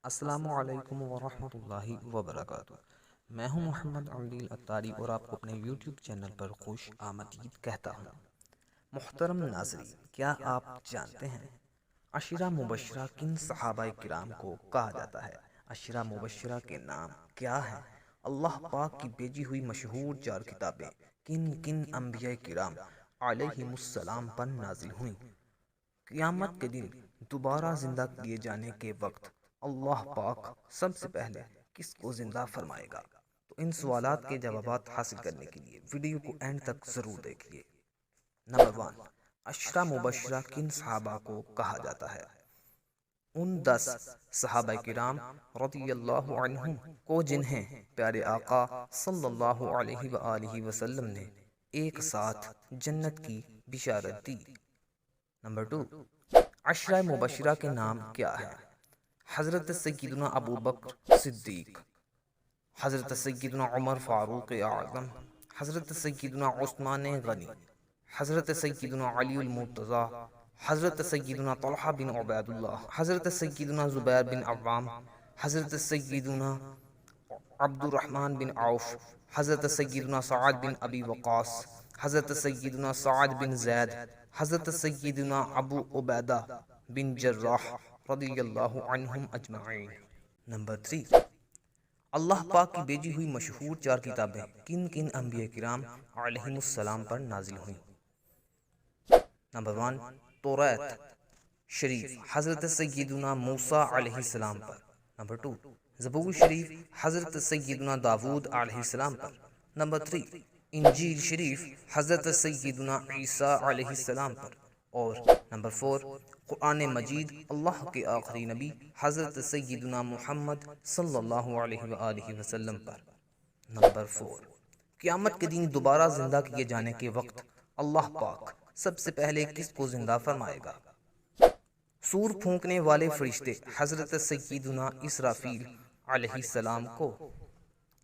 السلام علیکم ورحمۃ اللہ وبرکاتہ۔ میں ہوں محمد عمدیل اتاری اور آپ کو اپنے یوٹیوب چینل پر خوش آمدید کہتا ہوں۔ محترم ناظرین، کیا آپ جانتے ہیں عشرہ مبشرہ کن صحابہ کرام کو کہا جاتا ہے؟ عشرہ مبشرہ کے نام کیا ہیں؟ اللہ پاک کی بھیجی ہوئی مشہور 4 کتابیں کن کن انبیاء کرام علیہم السلام پر نازل ہوئیں؟ قیامت کے دن دوبارہ زندہ کیے جانے کے وقت اللہ پاک سب سے پہلے کس کو زندہ فرمائے گا؟ تو ان سوالات کے جوابات حاصل کرنے کے لیے ویڈیو کو اینڈ تک ضرور دیکھیے۔ نمبر 1، عشرہ مبشرہ کن صحابہ کو کہا جاتا ہے؟ ان 10 صحابہ کرام رضی اللہ عنہم کو جنہیں پیارے آقا صلی اللہ علیہ وآلہ وسلم نے ایک ساتھ جنت کی بشارت دی۔ نمبر 2، عشرہ مبشرہ کے نام کیا ہے؟ حضرت سیدنا ابو بکر صدیق، حضرت سیدنا عمر فاروق اعظم، حضرت سیدنا عثمان غنی، حضرت سیدنا علی المرتضی، حضرت سیدنا طلحہ بن عبید اللہ، حضرت سیدنا زبیر بن عوام، حضرت سیدنا عبد الرحمن بن عوف، حضرت سیدنا سعد بن ابی وقاص، حضرت سیدنا سعد بن زید، حضرت سیدنا ابو عبیدہ بن جراح رضی اللہ عنہم اجمعین۔ نمبر 3، اللہ پاک کی بھیجی ہوئی مشہور 4 کتابیں کن کن انبیاء کرام علیہم السلام پر نازل ہوئیں؟ نمبر 1، توریت شریف حضرت سیدنا موسیٰ علیہ السلام پر۔ نمبر 2، زبور شریف حضرت سیدنا داود علیہ السلام پر۔ نمبر 3، انجیل شریف حضرت سیدنا عیسیٰ علیہ السلام پر۔ اور نمبر 4، قرآن مجید اللہ کے آخری نبی حضرت سیدنا محمد صلی اللہ علیہ وآلہ وسلم پر۔ نمبر 4، قیامت کے دن دوبارہ زندہ کیے جانے کے وقت اللہ پاک سب سے پہلے کس کو زندہ فرمائے گا؟ سور پھونکنے والے فرشتے حضرت سیدنا اسرافیل علیہ السلام کو۔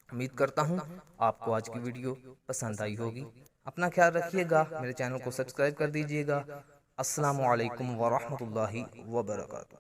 امید کرتا ہوں آپ کو آج کی ویڈیو پسند آئی ہوگی۔ اپنا خیال رکھیے گا، میرے چینل کو سبسکرائب کر دیجیے گا۔ السلام علیکم ورحمۃ اللہ وبرکاتہ۔